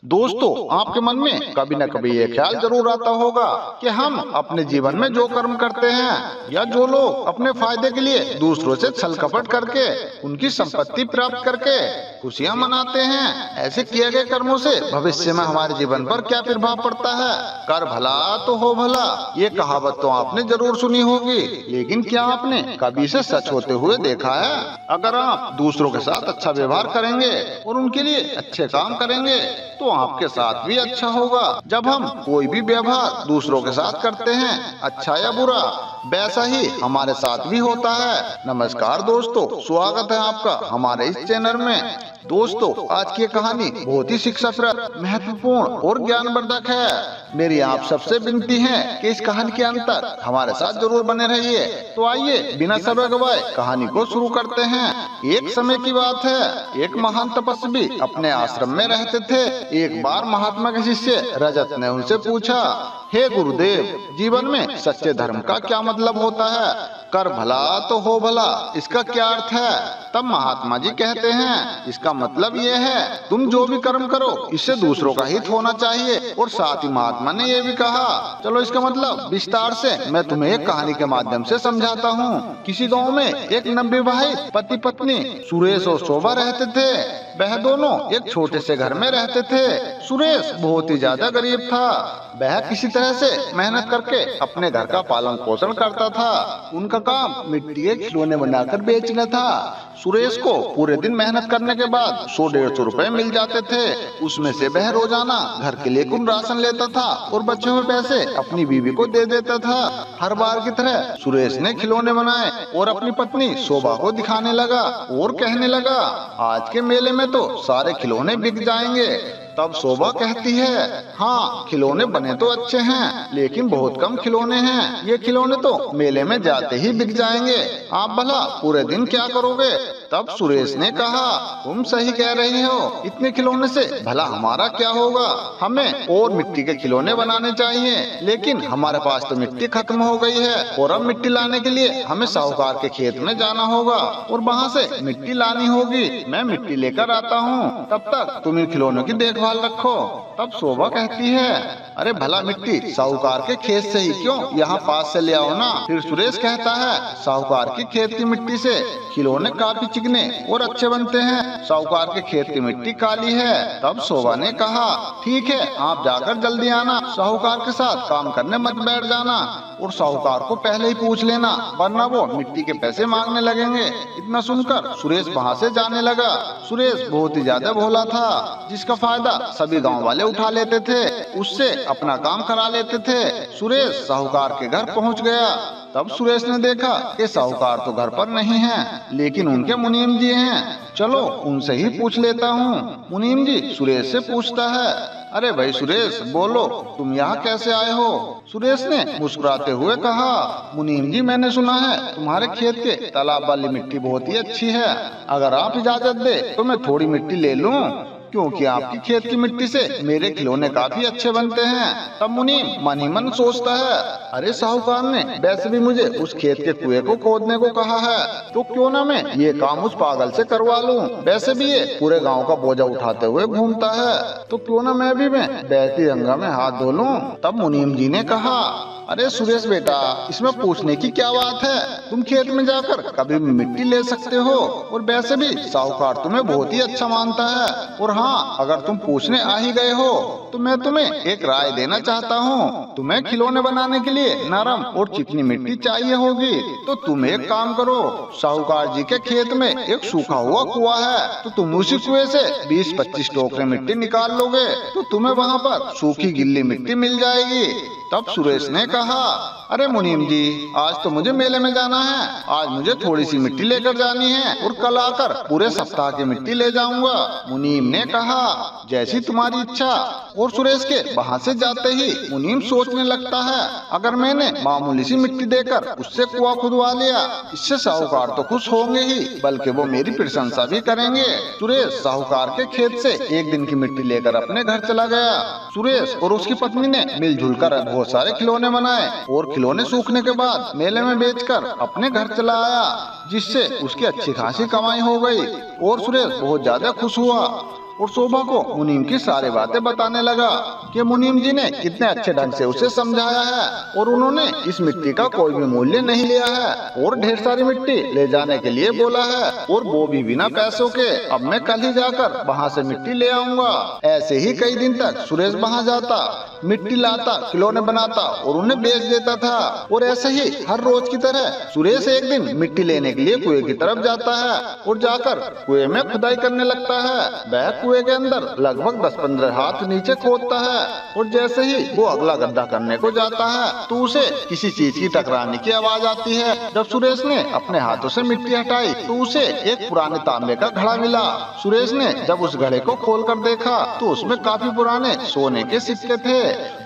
दोस्तों, आपके मन में कभी न कभी ये ख्याल जरूर आता होगा कि हम अपने जीवन में जो कर्म करते हैं या जो लोग अपने फायदे के लिए दूसरों से छल कपट करके उनकी संपत्ति प्राप्त करके खुशियां मनाते हैं, ऐसे किए गए कर्मों से भविष्य में हमारे जीवन पर क्या प्रभाव पड़ता है। कर भला तो हो भला, ये कहावत तो आपने जरूर सुनी होगी, लेकिन क्या आपने कभी इसे सच होते हुए देखा है? अगर आप दूसरों के साथ अच्छा व्यवहार करेंगे और उनके लिए अच्छे काम करेंगे तो आपके साथ भी अच्छा होगा। जब हम कोई भी व्यवहार दूसरों के साथ करते हैं, अच्छा या बुरा, वैसा ही हमारे साथ भी होता है। नमस्कार दोस्तों, स्वागत है आपका हमारे इस चैनल में। दोस्तों, आज की कहानी बहुत ही शिक्षाप्रद, महत्वपूर्ण और ज्ञानवर्धक है। मेरी आप सबसे विनती है कि इस कहानी के अंत तक हमारे साथ जरूर बने रहिए। तो आइए बिना समय गवाए कहानी को शुरू करते हैं। एक समय की बात है, एक महान तपस्वी अपने आश्रम में रहते थे। एक बार महात्मा के शिष्य रजत ने उनसे पूछा, हे गुरुदेव, जीवन में सच्चे धर्म का क्या मतलब होता है? कर भला तो हो भला, इसका क्या अर्थ है? तब महात्मा जी कहते हैं, इसका मतलब ये है, तुम जो भी कर्म करो इससे दूसरों का हित होना चाहिए। और साथ ही महात्मा ने ये भी कहा, चलो इसका मतलब विस्तार से मैं तुम्हें एक कहानी के माध्यम से समझाता हूँ। किसी गांव में एक नवविवाहित पति पत्नी सुरेश और शोभा रहते थे। वह दोनों एक छोटे से घर में रहते थे। सुरेश बहुत ही ज्यादा गरीब था। वह किसी तरह से मेहनत करके अपने घर का पालन पोषण करता था। उनका काम मिट्टी के खिलौने बनाकर बेचना था। सुरेश को पूरे दिन मेहनत करने के बाद 100-150 रुपए मिल जाते थे। उसमें से वह रोजाना घर के लिए कुछ राशन लेता था और बचे हुए पैसे अपनी बीवी को दे देता था। हर बार की तरह सुरेश ने खिलौने बनाए और अपनी पत्नी शोभा को दिखाने लगा और कहने लगा, आज के मेले में तो सारे खिलौने बिक जाएंगे। तब शोभा कहती है, हाँ, खिलौने बने तो अच्छे हैं, लेकिन बहुत कम खिलौने हैं। ये खिलौने तो मेले में जाते ही बिक जाएंगे। आप भला पूरे दिन क्या करोगे? तब सुरेश ने कहा, तुम सही कह रही हो, इतने खिलौने से भला हमारा क्या होगा? हमें और मिट्टी के खिलौने बनाने चाहिए, लेकिन हमारे पास तो मिट्टी खत्म हो गई है और अब मिट्टी लाने के लिए हमें साहूकार के खेत में जाना होगा और वहाँ से मिट्टी लानी होगी। मैं मिट्टी लेकर आता हूँ, तब तक तुम इन खिलौनों की देखभाल रखो। तब शोभा कहती है, अरे भला मिट्टी साहूकार के खेत से ही क्यों, यहाँ पास से ले आओ ना। फिर सुरेश कहता है, साहूकार के खेत की मिट्टी से खिलौने काफी चिकने और अच्छे बनते हैं, साहूकार के खेत की मिट्टी काली है। तब शोभा ने कहा, ठीक है, आप जाकर जल्दी आना, साहूकार के साथ काम करने मत बैठ जाना और साहूकार को पहले ही पूछ लेना, वरना वो मिट्टी के पैसे मांगने लगेंगे। इतना सुनकर सुरेश वहाँ से जाने लगा। सुरेश बहुत ही ज्यादा भोला था, जिसका फायदा सभी गांव वाले उठा लेते थे, उससे अपना काम करा लेते थे। सुरेश साहूकार के घर पहुंच गया। तब सुरेश ने देखा कि साहूकार तो घर पर नहीं है, लेकिन उनके मुनीम जी हैं। चलो उनसे ही पूछ लेता हूँ। मुनीम जी सुरेश से पूछता है, अरे भाई सुरेश, बोलो, तुम यहाँ कैसे आए हो? सुरेश ने मुस्कुराते हुए कहा, मुनीम जी, मैंने सुना है तुम्हारे खेत के तालाब वाली मिट्टी बहुत ही अच्छी है। अगर आप इजाजत दे तो मैं थोड़ी मिट्टी ले लूं, क्योंकि आपकी खेत की मिट्टी से मेरे खिलौने काफी अच्छे बनते हैं। तब मुनीम मन ही मन सोचता है, अरे साहूकार ने वैसे भी मुझे उस खेत के कुएं को खोदने को कहा है, तो क्यों ना मैं ये काम उस पागल से करवा लूं। वैसे भी ये पूरे गांव का बोझा उठाते हुए घूमता है, तो क्यों ना मैं बहती गंगा में हाथ धो लूं। तब मुनीम जी ने कहा, अरे सुरेश बेटा, इसमें पूछने की क्या बात है? तुम खेत में जाकर कभी भी मिट्टी ले सकते हो और वैसे भी साहूकार तुम्हें बहुत ही अच्छा मानता है। और हाँ, अगर तुम पूछने आ ही गए हो तो मैं तुम्हें एक राय देना चाहता हूँ। तुम्हें खिलौने बनाने के लिए नरम और चिकनी मिट्टी चाहिए होगी, तो तुम एक काम करो, साहूकार जी के खेत में एक सूखा हुआ कुआं है, तो तुम उसी कुएं से 20-25 टोकरे मिट्टी निकाल लोगे, तो तुम्हें वहाँ पर सूखी गिल्ली मिट्टी मिल जाएगी। तब सुरेश ने कहा, अरे मुनीम जी, आज तो मुझे मेले में जाना है, आज मुझे थोड़ी सी मिट्टी लेकर जानी है और कल आकर पूरे सप्ताह की मिट्टी ले जाऊंगा। मुनीम ने कहा, जैसी तुम्हारी इच्छा। और सुरेश के वहाँ से जाते ही मुनीम सोचने लगता है, अगर मैंने मामूली सी मिट्टी देकर उससे कुआं खुदवा लिया, इससे साहूकार तो खुश होंगे ही, बल्कि वो मेरी प्रशंसा भी करेंगे। सुरेश साहूकार के खेत से एक दिन की मिट्टी लेकर अपने घर चला गया। सुरेश और उसकी पत्नी ने मिलजुल कर बहुत सारे खिलौने बनाए और खिलौने सूखने के बाद मेले में बेचकर अपने घर चला आया, जिससे उसकी अच्छी खासी कमाई हो गई और सुरेश बहुत ज्यादा खुश हुआ। और शोभा को मुनीम की सारी बातें बताने लगा कि मुनीम जी ने कितने अच्छे ढंग से उसे समझाया है और उन्होंने इस मिट्टी का कोई भी मूल्य नहीं लिया है और ढेर सारी मिट्टी ले जाने के लिए बोला है और वो भी बिना पैसों के। अब मैं कल ही जाकर वहाँ से मिट्टी ले आऊंगा। ऐसे ही कई दिन तक सुरेश वहाँ जाता, मिट्टी लाता, खिलौने बनाता और उन्हें बेच देता था। और ऐसे ही हर रोज की तरह सुरेश एक दिन मिट्टी लेने के लिए कुएं की तरफ जाता है और जाकर कुएं में खुदाई करने लगता है। वह कुएं के अंदर लगभग 10-15 हाथ नीचे खोदता है और जैसे ही वो अगला गड्ढा करने को जाता है तो उसे किसी चीज की टकराने की आवाज आती है। जब सुरेश ने अपने हाथों से मिट्टी हटाई तो उसे एक पुराने तांबे का घड़ा मिला। सुरेश ने जब उस घड़े को खोलकर देखा तो उसमें काफी पुराने सोने के सिक्के थे।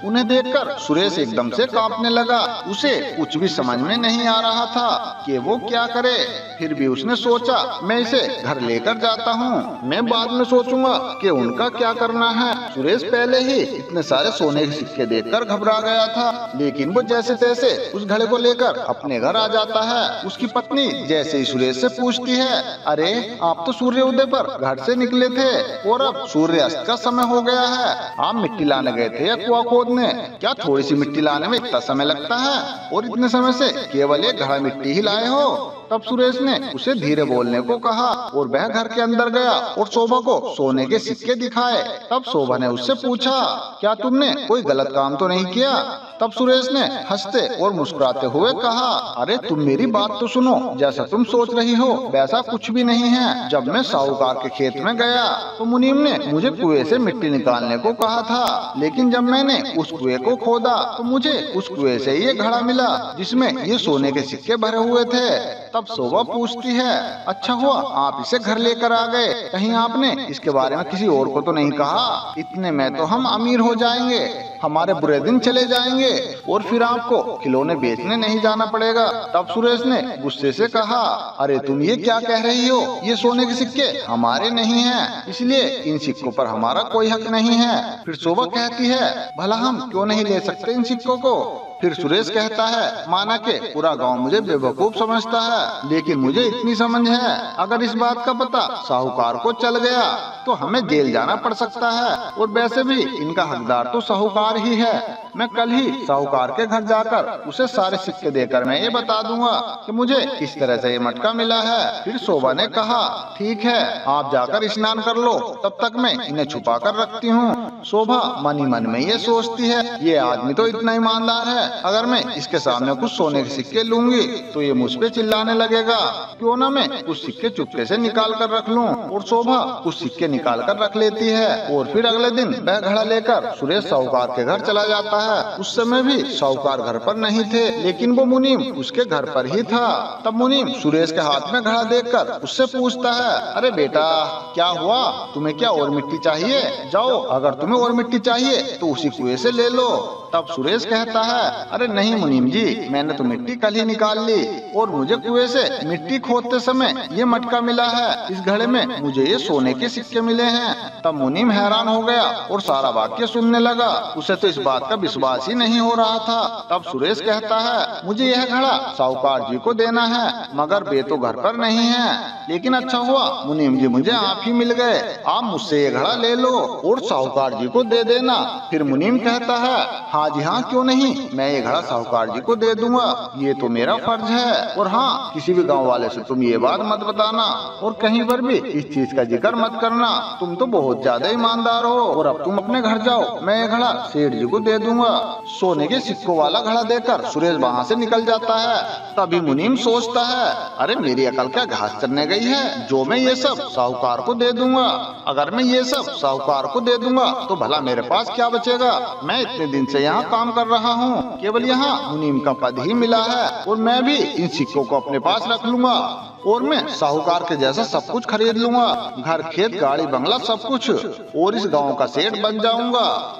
उन्हें देखकर सुरेश एकदम से कांपने लगा। उसे कुछ भी समझ में नहीं आ रहा था कि वो क्या करे। फिर भी उसने सोचा मैं इसे घर लेकर जाता हूँ, मैं बाद में सोचूंगा कि उनका क्या करना है। सुरेश पहले ही इतने सारे सोने के सिक्के देखकर घबरा गया था, लेकिन वो जैसे तैसे उस घड़े को लेकर अपने घर आ जाता है। उसकी पत्नी जैसे ही सुरेश से पूछती है, अरे आप तो सूर्य उदय पर घर से निकले थे और अब सूर्य अस्त का समय हो गया है, आप मिट्टी लाने गए थे या कुआं खोदने? क्या थोड़ी सी मिट्टी लाने में इतना समय लगता है और इतने समय से केवल एक घड़ा मिट्टी ही लाए हो? तब सुरेश ने उसे धीरे बोलने को कहा और वह घर के अंदर गया और शोभा को सोने के सिक्के दिखाए। तब शोभा ने उससे पूछा, क्या तुमने कोई गलत काम तो नहीं किया? तब सुरेश ने हंसते और मुस्कुराते हुए कहा, अरे तुम मेरी बात तो सुनो, जैसा तुम सोच रही हो वैसा कुछ भी नहीं है। जब मैं साहूकार के खेत में गया तो मुनीम ने मुझे कुएं से मिट्टी निकालने को कहा था, लेकिन जब मैंने उस कुएं को खोदा तो मुझे उस कुएं से ये घड़ा मिला जिसमें ये सोने के सिक्के भरे हुए थे। तब शोभा पूछती है, अच्छा हुआ आप इसे घर लेकर आ गए, कहीं आपने इसके बारे में किसी और को तो नहीं कहा? इतने में तो हम अमीर हो जाएंगे, हमारे बुरे दिन चले जाएंगे और फिर आपको खिलौने बेचने नहीं जाना पड़ेगा। तब सुरेश ने गुस्से से कहा, अरे तुम ये क्या कह रही हो? ये सोने के सिक्के हमारे नहीं हैं, इसलिए इन सिक्कों पर हमारा कोई हक नहीं है। फिर शोभा कहती है, भला हम क्यों नहीं ले सकते इन सिक्कों को? फिर सुरेश कहता है, माना के पूरा गांव मुझे बेवकूफ समझता है, लेकिन मुझे इतनी समझ है, अगर इस बात का पता साहूकार को चल गया तो हमें जेल जाना पड़ सकता है और वैसे भी इनका हकदार तो साहूकार ही है। मैं कल ही साहूकार के घर जाकर उसे सारे सिक्के देकर मैं ये बता दूंगा कि मुझे किस तरह से ये मटका मिला है। फिर शोभा ने कहा, ठीक है आप जाकर स्नान कर लो, तब तक मैं इन्हें छुपा कर रखती हूँ। शोभा मन ही मन में ये सोचती है, ये आदमी तो इतना ईमानदार है, अगर मैं इसके सामने कुछ सोने के सिक्के लूंगी तो ये मुझ पे चिल्लाने लगेगा, क्यों ना मैं कुछ सिक्के चुपके से निकाल कर रख लूं। और शोभा कुछ सिक्के निकाल कर रख लेती है और फिर अगले दिन वह घड़ा लेकर सुरेश साहूकार के घर चला जाता है। उस समय भी साहूकार घर पर नहीं थे, लेकिन वो मुनीम उसके घर पर ही था। तब मुनीम सुरेश के हाथ में घड़ा देखकर उससे पूछता है, अरे बेटा क्या हुआ, तुम्हें क्या और मिट्टी चाहिए? जाओ अगर तुम्हें और मिट्टी चाहिए तो उसी कुएं से ले लो। तब सुरेश कहता है, अरे नहीं मुनीम जी, मैंने तो मिट्टी कल ही निकाल ली और मुझे कुएं से मिट्टी खोदते समय ये मटका मिला है, इस घड़े में मुझे ये सोने के सिक्के मिले हैं। तब मुनीम हैरान हो गया और सारा वाक्य सुनने लगा, उसे तो इस बात का विश्वास ही नहीं हो रहा था। तब सुरेश कहता है, मुझे यह घड़ा साहूकार जी को देना है, मगर वे तो घर पर नहीं है, लेकिन अच्छा हुआ मुनीम जी मुझे आप ही मिल गए, आप मुझसे ये घड़ा ले लो और साहूकार जी को दे देना। फिर मुनीम कहता है, हाँ जी हाँ क्यों नहीं, मैं ये घड़ा साहूकार जी को दे दूंगा, ये तो मेरा फर्ज है। और हाँ किसी भी गांव वाले से तुम ये बात मत बताना और कहीं पर भी इस चीज का जिक्र मत करना, तुम तो बहुत ज्यादा ईमानदार हो। और अब तुम अपने घर जाओ, मैं ये घड़ा सेठ जी को दे दूंगा। सोने के सिक्कों वाला घड़ा देकर सुरेश वहाँ से निकल जाता है। तभी मुनीम सोचता है, अरे मेरी अकल क्या घास चरने गई है, जो मैं ये सब साहूकार को दे दूंगा। अगर मैं ये सब साहूकार को दे दूंगा तो भला मेरे पास क्या बचेगा? मैं इतने दिन से यहाँ काम कर रहा हूँ, केवल यहाँ मुनीम का पद ही मिला है और मैं भी इन सिक्कों को अपने पास रख लूंगा और मैं साहूकार के जैसा सब कुछ खरीद लूंगा, घर खेत गाड़ी बंगला सब कुछ, और इस गांव का सेठ बन जाऊंगा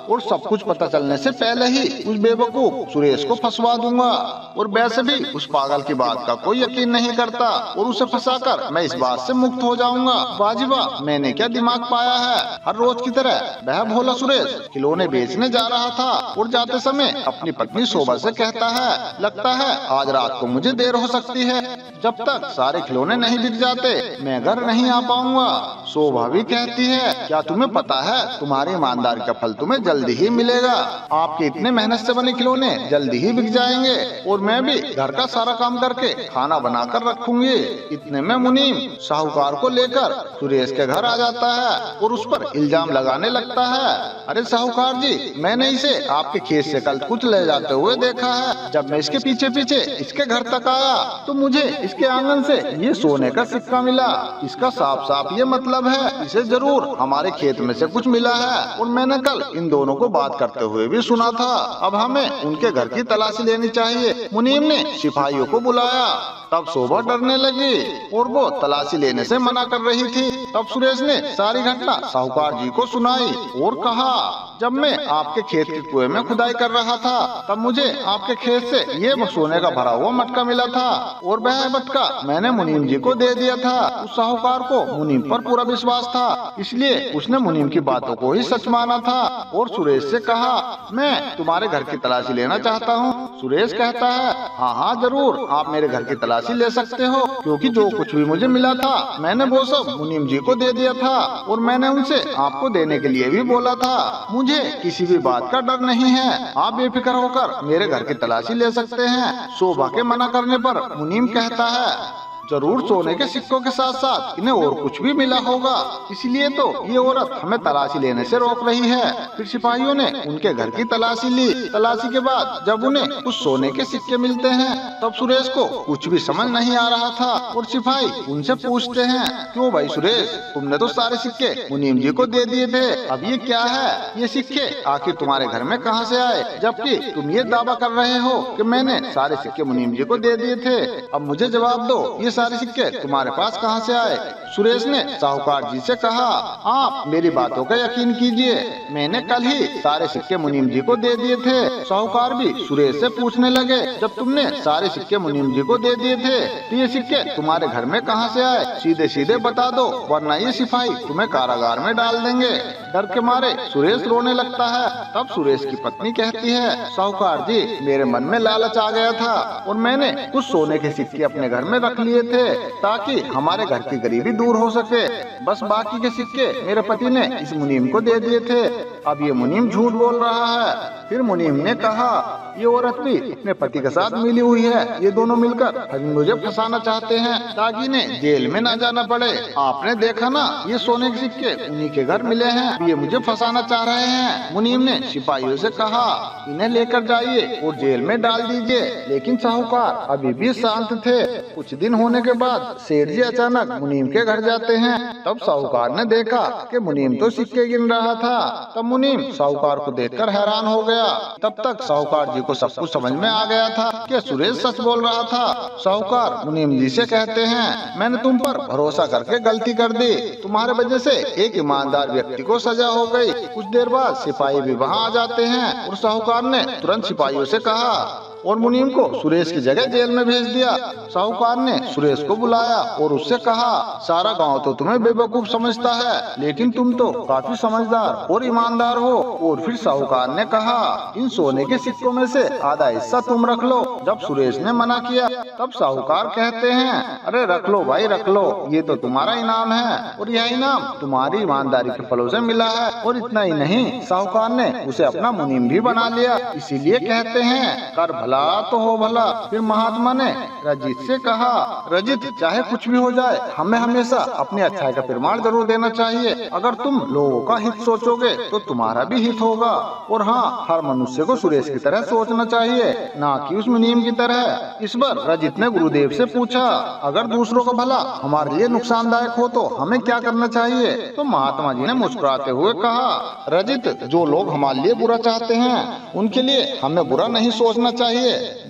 और सब कुछ पता चलने से पहले ही उस बेवकूफ सुरेश को फंसवा दूंगा। और वैसे भी उस पागल की बात का कोई यकीन नहीं करता और उसे फंसाकर मैं इस बात से मुक्त हो जाऊंगा। वाजिबा मैंने क्या दिमाग पाया है। हर रोज की तरह वह भोला सुरेश खिलौने बेचने जा रहा था और जाते समय अपनी पत्नी शोभा से कहता है, लगता है आज रात को मुझे देर हो सकती है, जब तक सारे खिलौने नहीं बिक जाते मैं घर नहीं आ पाऊंगा। शोभा भी कहती है, क्या तुम्हें पता है तुम्हारी ईमानदारी का फल तुम्हें जल्दी ही मिलेगा। आपके इतने मेहनत से बने खिलौने जल्दी ही बिक जाएंगे और मैं भी घर का सारा काम करके खाना बनाकर रखूंगी। इतने में मुनीम साहूकार को लेकर सुरेश के घर आ जाता है और उस पर इल्जाम लगाने लगता है। अरे साहूकार जी, मैंने इसे आपके खेत से कल कुछ ले जाते हुए देखा है। जब मैं इसके पीछे पीछे इसके घर तक आया तो मुझे इसके आंगन से ये सोने का सिक्का मिला। इसका साफ साफ ये मतलब है इसे जरूर हमारे खेत में से कुछ मिला है और मैंने कल इन दोनों को बात करते हुए भी सुना था। अब हमें उनके घर की तलाशी लेनी चाहिए। मुनीम ने सिपाहियों को बुलाया। तब शोभा डरने लगी और वो तलाशी लेने से मना कर रही थी। तब सुरेश ने सारी घटना साहूकार जी को सुनाई और कहा, जब मैं आपके खेत के कुएं में खुदाई कर रहा था तब मुझे आपके खेत से ये सोने का भरा हुआ मटका मिला था और वह मटका मैंने मुनीम जी को दे दिया था। उस साहूकार को मुनीम पर पूरा विश्वास था, इसलिए उसने मुनीम की बातों को ही सच माना था और सुरेश से कहा, मैं तुम्हारे घर की तलाशी लेना चाहता हूँ। सुरेश कहता है, हाँ हाँ जरूर, आप मेरे घर की तलाशी ले सकते हो, क्योंकि जो कुछ भी मुझे मिला था मैंने वो सब मुनीम जी को दे दिया था और मैंने उनसे आपको देने के लिए भी बोला था। मुझे किसी भी बात का डर नहीं है, आप बेफिक्र होकर मेरे घर की तलाशी ले सकते हैं। शोभा के मना करने पर मुनीम कहता है, जरूर सोने के सिक्कों के साथ साथ इन्हें और कुछ भी मिला होगा, इसलिए तो ये औरत हमें तलाशी लेने से रोक रही है। फिर सिपाहियों ने उनके घर की तलाशी ली। तलाशी के बाद जब उन्हें कुछ सोने के सिक्के मिलते हैं तब सुरेश को कुछ भी समझ नहीं आ रहा था और सिपाही उनसे पूछते हैं, क्यों भाई सुरेश, तुमने तो सारे सिक्के मुनीम जी को दे दिए थे, अब ये क्या है? ये सिक्के आखिर तुम्हारे घर में कहाँ से आए, जबकि तुम ये दावा कर रहे हो कि मैंने सारे सिक्के मुनीम जी को दे दिए थे। अब मुझे जवाब दो, ये सारे सिक्के तुम्हारे पास कहाँ से आए? सुरेश ने साहूकार जी से कहा, आप मेरी बातों का यकीन कीजिए, मैंने कल ही सारे सिक्के मुनीम जी को दे दिए थे। साहूकार भी सुरेश से पूछने लगे, जब तुमने सारे सिक्के मुनीम जी को दे दिए थे तो ये सिक्के तुम्हारे घर में कहाँ से आए? सीधे सीधे बता दो, वरना ये सिपाही तुम्हें कारागार में डाल देंगे। डर के मारे सुरेश रोने लगता है। तब सुरेश की पत्नी कहती है, साहूकार जी, मेरे मन में लालच आ गया था और मैंने कुछ सोने के सिक्के अपने घर में रख लिए थे ताकि हमारे घर की गरीबी दूर हो सके। बस बाकी के सिक्के मेरे पति ने इस मुनीम को दे दिए थे। अब ये मुनीम झूठ बोल रहा है। फिर मुनीम ने कहा, ये औरत भी अपने पति के साथ मिली हुई है, ये दोनों मिलकर मुझे फंसाना चाहते हैं ताकि इन्हें जेल में न जाना पड़े। आपने देखा ना, ये सोने के सिक्के उन्हीं के घर मिले हैं, ये मुझे फंसाना चाह रहे हैं। मुनीम ने सिपाहियों से कहा, इन्हें लेकर जाइए और जेल में डाल दीजिए। लेकिन साहूकार अभी भी शांत थे। कुछ दिन होने के बाद सेठ जी अचानक मुनीम के घर जाते हैं। तब साहूकार ने देखा कि मुनीम तो सिक्के गिन रहा था। तब मुनीम साहूकार को देखकर हैरान हो गया। तब तक साहूकार जी को सब कुछ समझ में आ गया था कि सुरेश सच बोल रहा था। साहूकार मुनीम जी से कहते हैं, मैंने तुम पर भरोसा करके गलती कर दी, तुम्हारे वजह से एक ईमानदार व्यक्ति को सजा हो गई। कुछ देर बाद सिपाही भी वहाँ आ जाते हैं और साहूकार ने तुरंत सिपाहियों से कहा और मुनीम को सुरेश की जगह जेल में भेज दिया। साहूकार ने सुरेश को बुलाया और उससे कहा, सारा गांव तो तुम्हें बेवकूफ समझता है, लेकिन तुम तो काफी समझदार और ईमानदार हो। और फिर साहूकार ने कहा, इन सोने के सिक्कों में से आधा हिस्सा तुम रख लो। जब सुरेश ने मना किया तब साहूकार कहते हैं, अरे रख लो भाई रख लो, ये तो तुम्हारा इनाम है और यह इनाम तुम्हारी ईमानदारी के फलों से मिला है। और इतना ही नहीं, साहूकार ने उसे अपना मुनीम भी बना लिया। इसीलिए कहते हैं, कर भला तो हो भला। फिर महात्मा ने रजित से कहा, रजित, चाहे कुछ भी हो जाए, हमें हमेशा अपनी अच्छाई का प्रमाण जरूर देना चाहिए। अगर तुम लोगों का हित सोचोगे तो तुम्हारा भी हित होगा। और हाँ, हर मनुष्य को सुरेश की तरह सोचना चाहिए, ना कि उस मुनीम की तरह। इस बार रजित ने गुरुदेव से पूछा, अगर दूसरों का भला हमारे लिए नुकसानदायक हो तो हमें क्या करना चाहिए? तो महात्मा जी ने मुस्कुराते हुए कहा, रजित, जो लोग हमारे लिए बुरा चाहते हैं उनके लिए हमें बुरा नहीं सोचना चाहिए,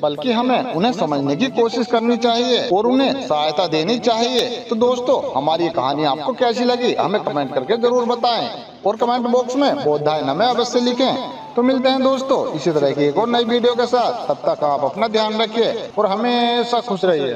बल्कि हमें उन्हें समझने की कोशिश करनी चाहिए और उन्हें सहायता देनी चाहिए। तो दोस्तों, हमारी ये कहानी आपको कैसी लगी हमें कमेंट करके जरूर बताएं और कमेंट बॉक्स में बोधाय नमः अवश्य लिखें। तो मिलते हैं दोस्तों इसी तरह की एक और नई वीडियो के साथ। तब तक आप अपना ध्यान रखिए और हमेशा खुश रहिए।